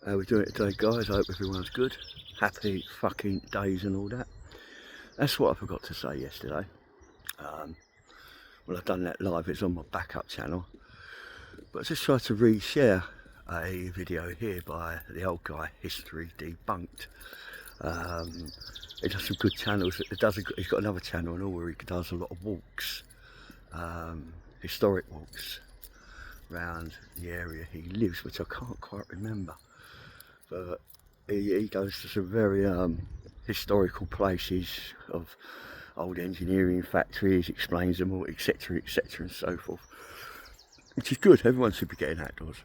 How we doing it today, guys? I hope everyone's good. Happy fucking days and all that. That's what I forgot to say yesterday. Well, I've done that live. It's on my backup channel. But I just tried to reshare a video here by the old guy, History Debunked. He does some good channels. He's got another channel and all where he does a lot of walks, historic walks around the area he lives, which I can't quite remember. But he goes to some very historical places of old engineering factories, explains them all, etc, and so forth, which is good. Everyone should be getting outdoors.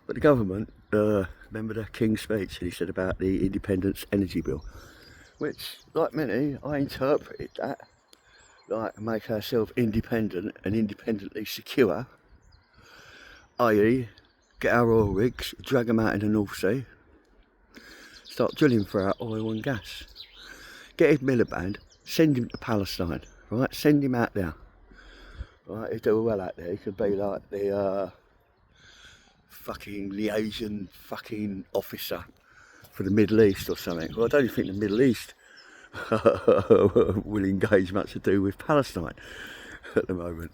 But the government, remember the King's speech that he said about the Independence Energy Bill, which, like many, I interpreted that like make ourselves independent and independently secure, i.e. get our oil rigs, drag them out in the North Sea, start drilling for our oil and gas. Get Ed Miliband, send him to Palestine, right? Send him out there. Right, he'd do well out there. He could be like the fucking liaison fucking officer for the Middle East or something. Well, I don't even think the Middle East will engage much to do with Palestine at the moment.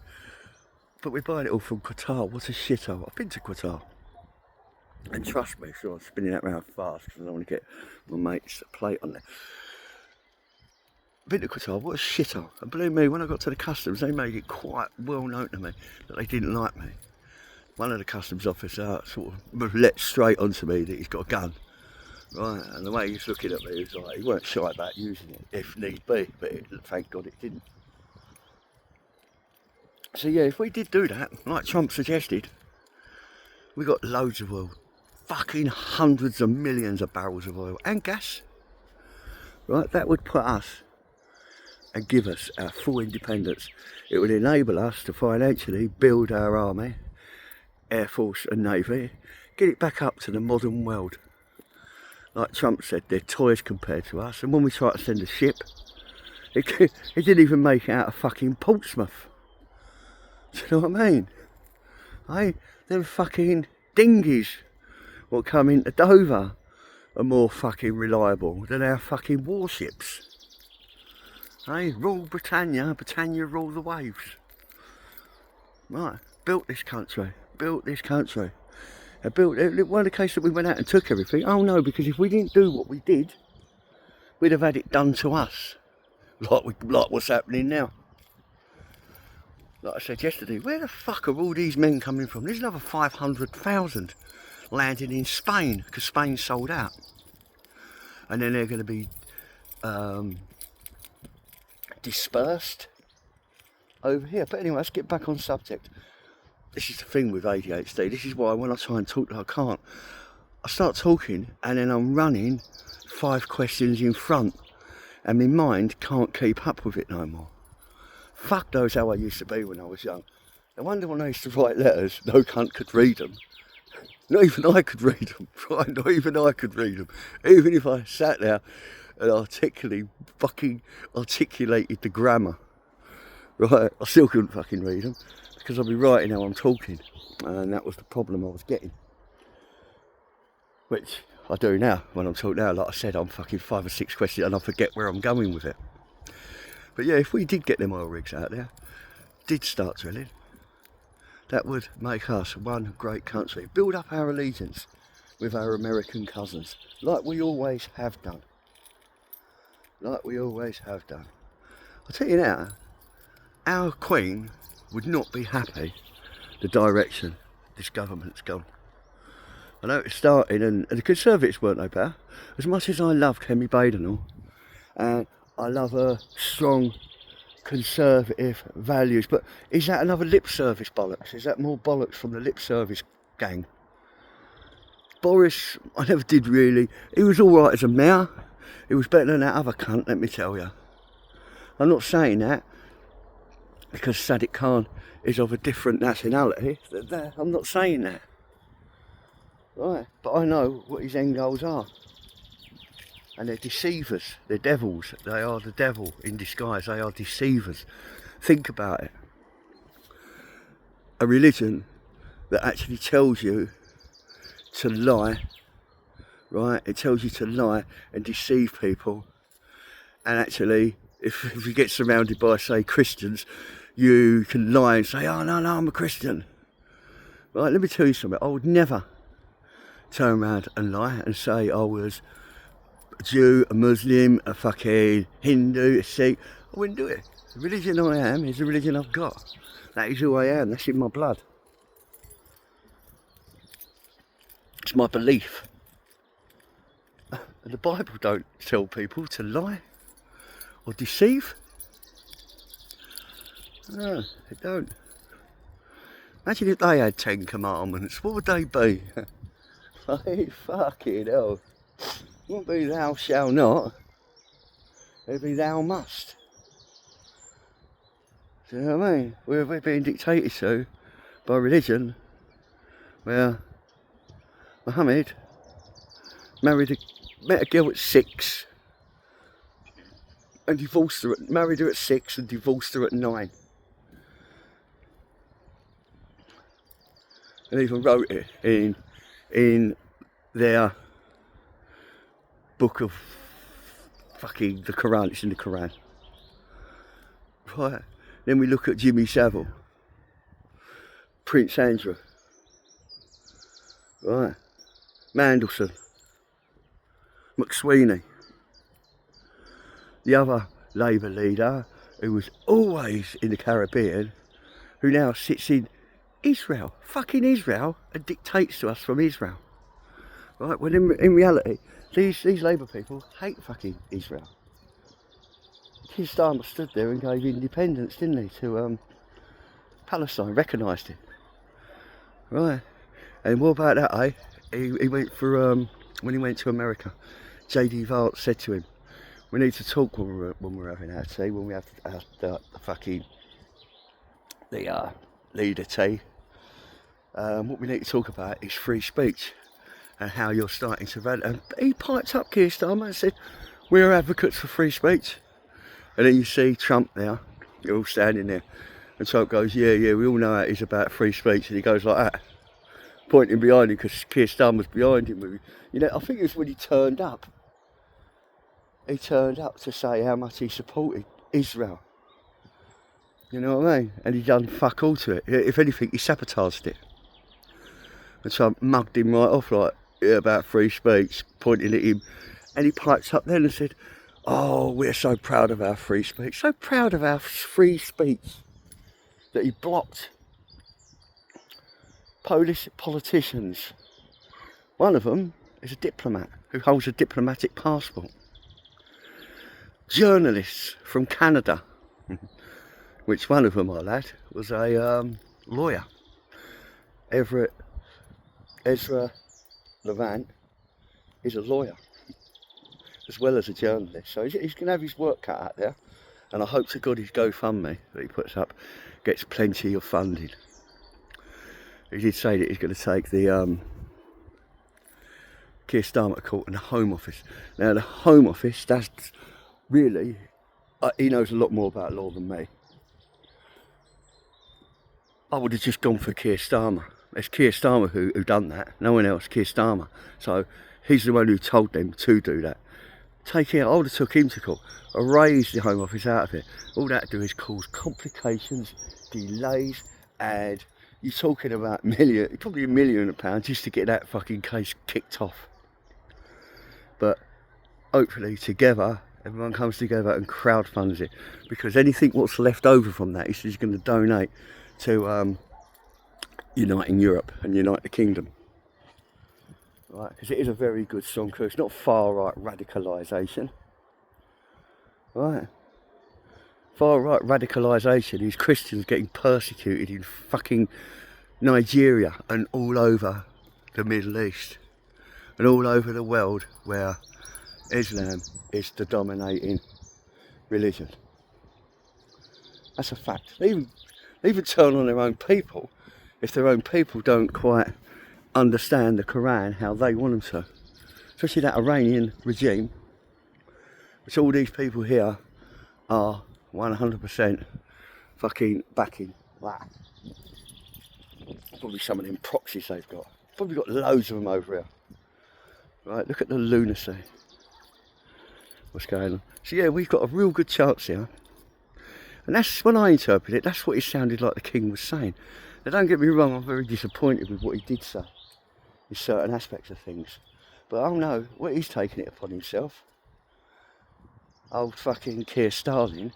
But we're buying it all from Qatar. What a shithole. I've been to Qatar. And trust me, sure, I'm spinning that round fast because I don't want to get my mate's plate on there. Been to Qatar, what a shithole. And believe me, when I got to the customs, they made it quite well known to me that they didn't like me. One of the customs officers sort of let straight onto me that he's got a gun. Right, and the way he's looking at me, he was like, he weren't shy about using it if need be, but thank God it didn't. So yeah, if we did do that, like Trump suggested, we got loads of oil. Fucking hundreds of millions of barrels of oil and gas. Right, that would put us and give us our full independence. It would enable us to financially build our army, air force and navy, get it back up to the modern world. Like Trump said, they're toys compared to us. And when we try to send a ship, it didn't even make it out of fucking Portsmouth. Do you know what I mean? Hey, them fucking dinghies what come into Dover are more fucking reliable than our fucking warships. Hey, rule Britannia, Britannia rule the waves. Right, built this country. It wasn't the case that we went out and took everything. Oh no, because if we didn't do what we did, we'd have had it done to us. Like what's happening now. Like I said yesterday, where the fuck are all these men coming from? There's another 500,000 landing in Spain, because Spain sold out. And then they're going to be dispersed over here. But anyway, let's get back on subject. This is the thing with ADHD. This is why when I try and talk, I can't. I start talking and then I'm running 5 questions in front and my mind can't keep up with it no more. Fuck knows how I used to be when I was young. I wonder when I used to write letters, no cunt could read them. Not even I could read them, right? Not even I could read them. Even if I sat there and articulated the grammar, right? I still couldn't fucking read them because I'd be writing how I'm talking, and that was the problem I was getting. Which I do now when I'm talking now. Like I said, I'm fucking 5 or 6 questions and I forget where I'm going with it. But yeah, if we did get them oil rigs out there, did start drilling, that would make us one great country. Build up our allegiance with our American cousins, like we always have done. I'll tell you now, our Queen would not be happy the direction this government's gone. I know it's starting, and the Conservatives weren't no better. As much as I love Kemi Badenoch, and I love her strong conservative values, but is that another lip service bollocks? Is that more bollocks from the lip service gang? Boris, I never did really. He was alright as a mayor. He was better than that other cunt, let me tell you. I'm not saying that because Sadiq Khan is of a different nationality. I'm not saying that. Right, but I know what his end goals are. And they're deceivers, they're devils. They are the devil in disguise, they are deceivers. Think about it. A religion that actually tells you to lie, right? It tells you to lie and deceive people. And actually, if you get surrounded by, say, Christians, you can lie and say, oh, no, I'm a Christian. Right, let me tell you something. I would never turn around and lie and say I was a Jew, a Muslim, a fucking Hindu, a Sikh. I wouldn't do it. The religion I am is the religion I've got. That is who I am. That's in my blood. It's my belief. The Bible don't tell people to lie or deceive. No, it don't. Imagine if they had 10 commandments, what would they be? Like, fucking hell. It wouldn't be thou shalt not, it'd be thou must. Do you know what I mean? We're being dictated to by religion, where Muhammad met a girl at 6 and divorced her, married her at 6 and divorced her at 9. And even wrote it in their book of fucking the Quran. It's in the Quran. Right. Then we look at Jimmy Savile, Prince Andrew, right, Mandelson, McSweeney, the other Labour leader who was always in the Caribbean, who now sits in Israel, fucking Israel, and dictates to us from Israel. Right, when in reality, these Labour people hate fucking Israel. Keir Starmer stood there and gave independence, didn't he, to Palestine, recognised it. Right, and what about that, eh? He went for, when he went to America, J.D. Vance said to him, we need to talk when we're having our tea, when we have the fucking, the leader tea. What we need to talk about is free speech and how you're starting to run. And he piped up, Keir Starmer, and said, we're advocates for free speech. And then you see Trump there, you're all standing there, and Trump goes, yeah, we all know how it is about free speech, and he goes like that, pointing behind him, because Keir Starmer's behind him. You know, I think it was when he turned up to say how much he supported Israel. You know what I mean? And he done fuck all to it. If anything, he sabotaged it. And Trump mugged him right off, like, yeah, about free speech, pointing at him. And he piped up then and said, oh, we're so proud of our free speech. So proud of our free speech that he blocked Polish politicians. One of them is a diplomat who holds a diplomatic passport. Journalists from Canada, which one of them, my lad, was a lawyer. Ezra Levant is a lawyer as well as a journalist, so he's going to have his work cut out there, and I hope to God his GoFundMe that he puts up gets plenty of funding. He did say that he's going to take the Keir Starmer to court in the Home Office. Now the Home Office, that's really, he knows a lot more about law than me. I would have just gone for Keir Starmer. It's Keir Starmer who done that, no one else, Keir Starmer. So he's the one who told them to do that. Take it, I would have took him to court, erased the Home Office out of it. All that do is cause complications, delays, and you're talking about probably £1 million just to get that fucking case kicked off. But hopefully together, everyone comes together and crowdfunds it, because anything what's left over from that is just going to donate to Uniting Europe and Unite the Kingdom. Right, because it is a very good song, because it's not far right radicalisation. Right. Far right radicalisation is Christians getting persecuted in fucking Nigeria and all over the Middle East and all over the world where Islam is the dominating religion. That's a fact. They even turn on their own people if their own people don't quite understand the Quran how they want them to. Especially that Iranian regime, which all these people here are 100% fucking backing that. Probably some of them proxies they've got. Probably got loads of them over here. Right, look at the lunacy. What's going on? So yeah, we've got a real good chance here. And that's, when I interpret it, that's what it sounded like the King was saying. Now don't get me wrong, I'm very disappointed with what he did say in certain aspects of things. But oh no, what he's taking it upon himself, old fucking Keir Starmer,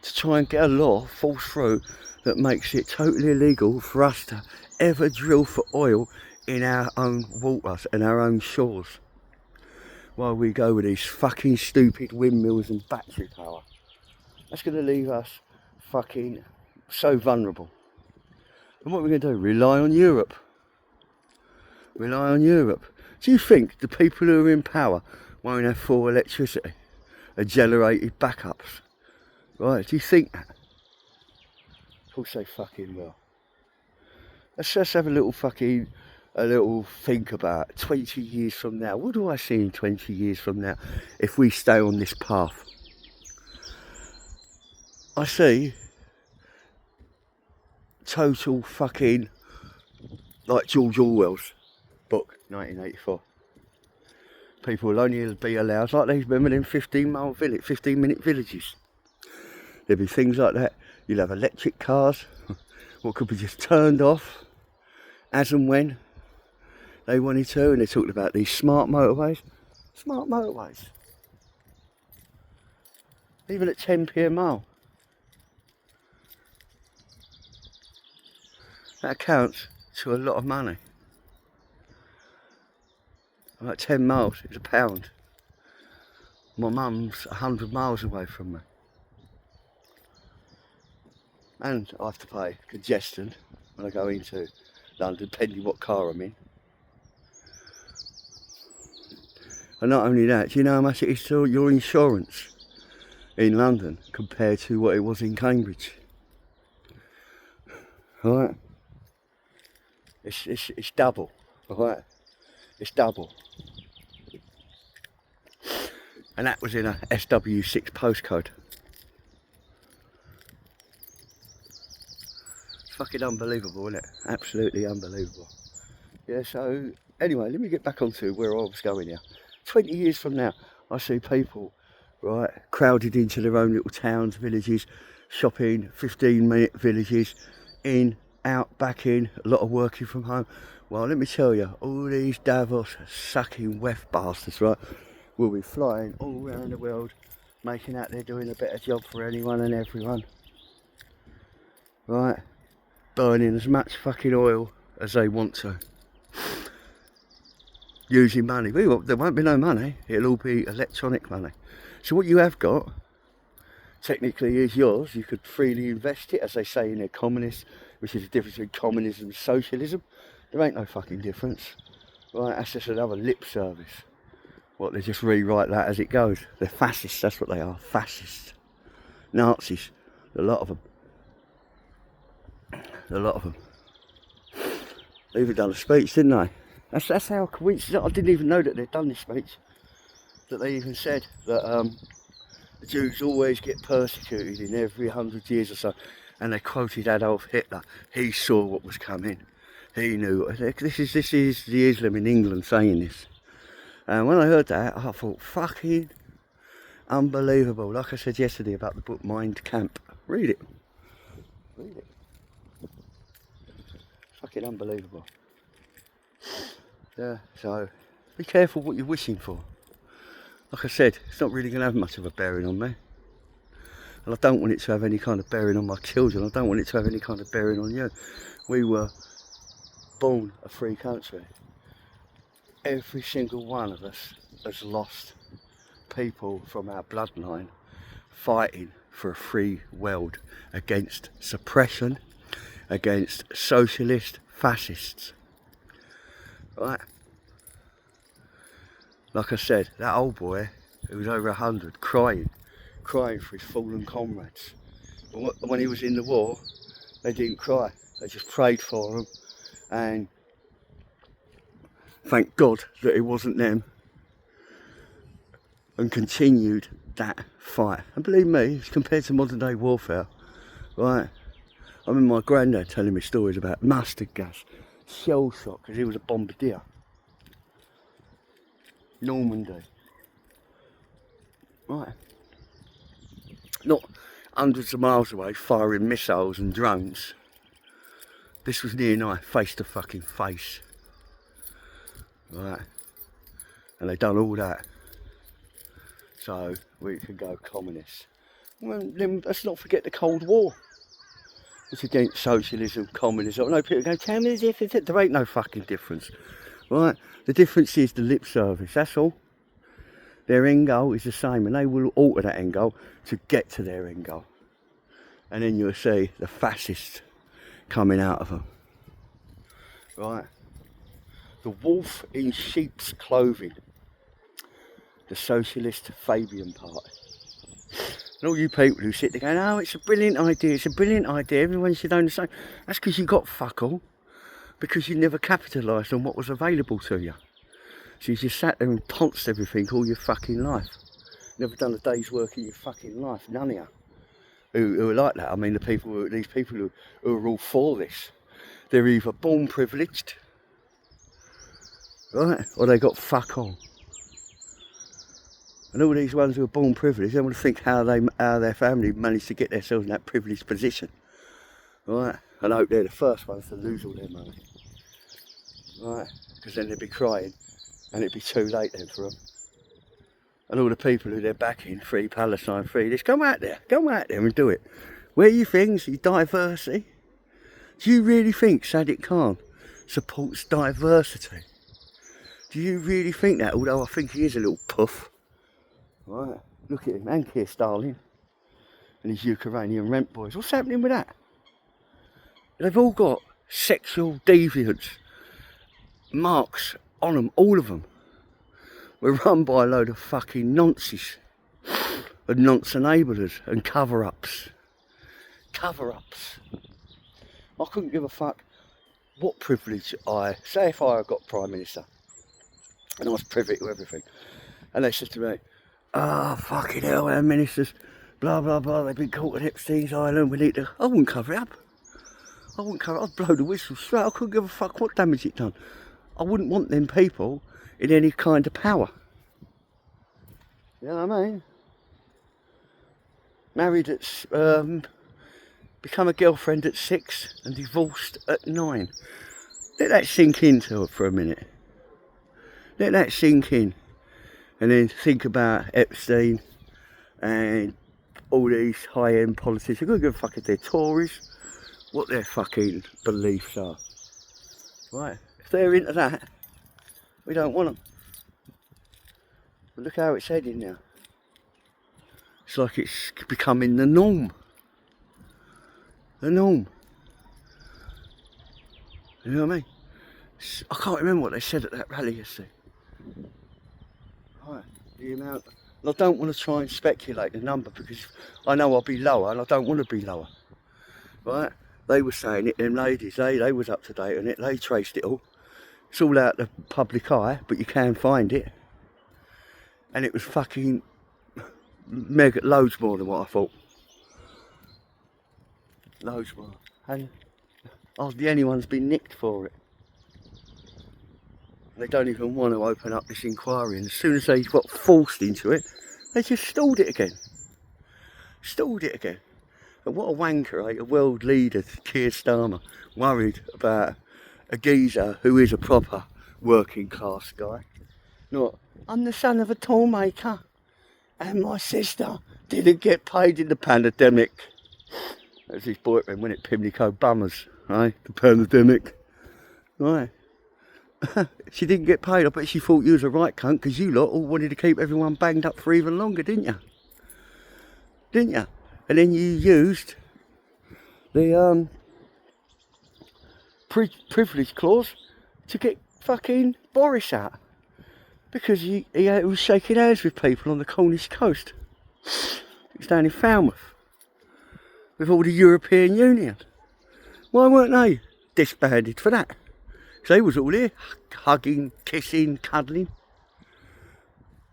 to try and get a law forced through that makes it totally illegal for us to ever drill for oil in our own waters and our own shores, while we go with these fucking stupid windmills and battery power. That's going to leave us fucking so vulnerable. And what are we going to do? Rely on Europe? Rely on Europe? Do you think the people who are in power won't have full electricity and generated backups? Right, do you think that? Of course they fucking will. Let's just have a little think about 20 years from now. What do I see in 20 years from now if we stay on this path? I see total fucking, like George Orwell's book, 1984. People will only be allowed, like these, remember them 15-minute villages? There'll be things like that. You'll have electric cars, what could be just turned off as and when they wanted to, and they're talking about these smart motorways. Smart motorways. Even at 10p a mile. That counts to a lot of money. Like 10 miles is £1. My mum's 100 miles away from me. And I have to pay congestion when I go into London, depending what car I'm in. And not only that, do you know how much it is to your insurance in London compared to what it was in Cambridge? Alright? It's double, alright? It's double. And that was in a SW6 postcode. It's fucking unbelievable, isn't it? Absolutely unbelievable. Yeah, so anyway, let me get back onto where I was going here. 20 years from now, I see people, right, crowded into their own little towns, villages, shopping, 15-minute villages, in, out, back in, a lot of working from home. Well, let me tell you, all these Davos sucking weft bastards, right, will be flying all around the world, making out they're doing a better job for anyone and everyone. Right, burning as much fucking oil as they want to. Using money. Well, there won't be no money, it'll all be electronic money. So what you have got, technically is yours. You could freely invest it, as they say in their communists, which is the difference between communism and socialism. There ain't no fucking difference. Right, that's just another lip service. What, they just rewrite that as it goes. They're fascists, that's what they are, fascists. Nazis, a lot of them. A lot of them. They even done a speech, didn't they? That's how coincident. I didn't even know that they'd done this speech. That they even said that the Jews always get persecuted in every 100 years or so. And they quoted Adolf Hitler. He saw what was coming. He knew. This is the Islam in England saying this. And when I heard that, I thought, fucking unbelievable. Like I said yesterday about the book Mind Camp. Read it. Read it. Fucking unbelievable. Yeah, so be careful what you're wishing for. Like I said, it's not really going to have much of a bearing on me. And I don't want it to have any kind of bearing on my children. I don't want it to have any kind of bearing on you. We were born a free country. Every single one of us has lost people from our bloodline fighting for a free world against suppression, against socialist fascists. Right? Like I said, that old boy who was over 100 crying for his fallen comrades. But when he was in the war, they didn't cry. They just prayed for him, and thank God that it wasn't them, and continued that fight. And believe me, compared to modern day warfare, right? I remember my granddad telling me stories about mustard gas, shell shock because he was a bombardier. Normandy. Right. Not hundreds of miles away firing missiles and drones. This was near enough, face to fucking face. Right. And they done all that. So we could go communist. Well, then let's not forget the Cold War. It's against socialism, communism. No, people go, tell me the difference. There ain't no fucking difference. Right? The difference is the lip service, that's all. Their end goal is the same, and they will alter that end goal to get to their end goal. And then you'll see the fascists coming out of them. Right? The wolf in sheep's clothing. The Socialist Fabian Party. And all you people who sit there going, oh, it's a brilliant idea, it's a brilliant idea, everyone should own the same. That's because you got fuck all. Because you never capitalised on what was available to you. So you just sat there and pounced everything all your fucking life. Never done a day's work in your fucking life, none of you. Who are like that. I mean, these people who are all for this, they're either born privileged, right, or they got fuck all. And all these ones who are born privileged, they want to think how their family managed to get themselves in that privileged position, right? And I hope they're the first ones to lose all their money, right? Because then they'd be crying, and it'd be too late then for them. And all the people who they're backing, free Palestine, free this, go out there and do it. Where are your things, your diversity? Do you really think Sadiq Khan supports diversity? Do you really think that? Although I think he is a little puff. Right, look at him, and Keir Starling and his Ukrainian rent boys. What's happening with that? They've all got sexual deviance marks on them, all of them. We're run by a load of fucking nonsense and nonce enablers and cover-ups. Cover-ups. I couldn't give a fuck what privilege say if I got Prime Minister and I was privy to everything, and they said to me, oh, fucking hell, our ministers, blah, blah, blah, they've been caught at Epstein's Island, we need to... I wouldn't cover it up. I wouldn't cover it up. I'd blow the whistle straight. I couldn't give a fuck what damage it done. I wouldn't want them people in any kind of power. You know what I mean? Married at... become a girlfriend at 6 and divorced at 9. Let that sink into it for a minute. Let that sink in. And then think about Epstein and all these high-end politicians. I couldn't give a fuck if they're Tories, what their fucking beliefs are. Right, if they're into that, we don't want them. But look how it's heading now. It's like it's becoming the norm. The norm. You know what I mean? I can't remember what they said at that rally yesterday. Right, the amount. And I don't want to try and speculate the number because I know I'll be lower and I don't want to be lower. Right? They were saying it, them ladies, they was up to date on it, they traced it all. It's all out the public eye, but you can find it. And it was fucking mega, loads more than what I thought. Loads more. And hardly anyone's been nicked for it. They don't even want to open up this inquiry, and as soon as they got forced into it, they just stalled it again. Stalled it again. And what a wanker, eh? A world leader, Keir Starmer, worried about a geezer who is a proper working class guy. Not, I'm the son of a toolmaker, and my sister didn't get paid in the pandemic. As his boyfriend went at Pimlico Bummers, right? The pandemic. Right. She didn't get paid. I bet she thought you was a right cunt because you lot all wanted to keep everyone banged up for even longer, didn't you? Didn't you? And then you used the privilege clause to get fucking Boris out because he was shaking hands with people on the Cornish coast. He was down in Falmouth with all the European Union. Why weren't they disbanded for that? They was all there, hugging, kissing, cuddling.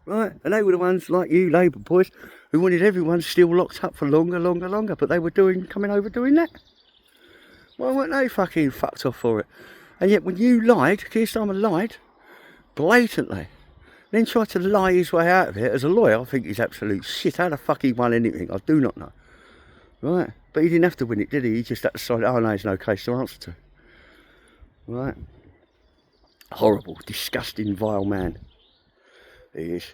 Right, and they were the ones like you Labour boys who wanted everyone still locked up for longer, but they were coming over doing that. Why weren't they fucking fucked off for it? And yet when you lied, Keir Starmer lied blatantly, then tried to lie his way out of it. As a lawyer, I think he's absolute shit. How the fuck he won anything, I do not know. Right? But he didn't have to win it, did he? He just had to decide, oh no, there's no case to answer to. Right? Horrible, disgusting, vile man. He is.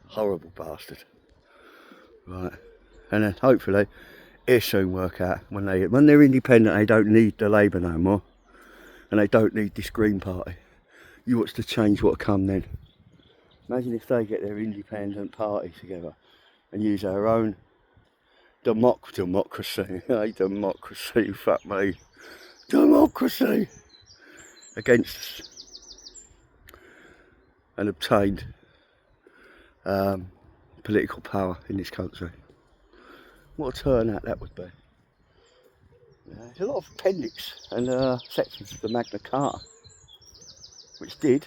Horrible bastard. Right? And then hopefully it'll soon work out. When they're independent, they don't need the Labour no more. And they don't need this Green Party. You watch the change what'll come then. Imagine if they get their independent party together and use our own democracy. Hey, democracy, fuck me. Democracy against us. And obtained political power in this country. What a turnout that would be. There's a lot of appendix and sections of the Magna Carta which did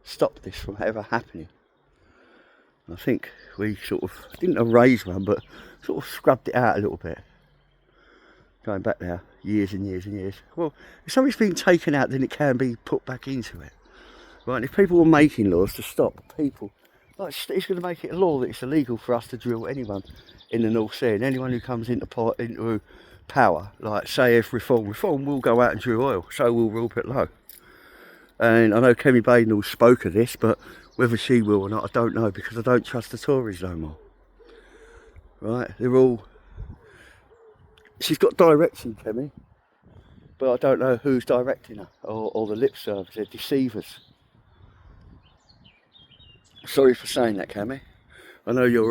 stop this from ever happening. I think we sort of didn't erase one, but sort of scrubbed it out a little bit. Going back there years and years and years. Well, if something's been taken out, then it can be put back into it. Right, and if people were making laws to stop people, like it's going to make it a law that it's illegal for us to drill anyone in the North Sea, and anyone who comes into power, like say if Reform will go out and drill oil, so will Rupert Lowe. And I know Kemi Badenoch spoke of this, but whether she will or not, I don't know, because I don't trust the Tories no more. Right, they're all... She's got direction, Kemi, but I don't know who's directing her, or the lip service. They're deceivers. Sorry for saying that, Kemi. I know you're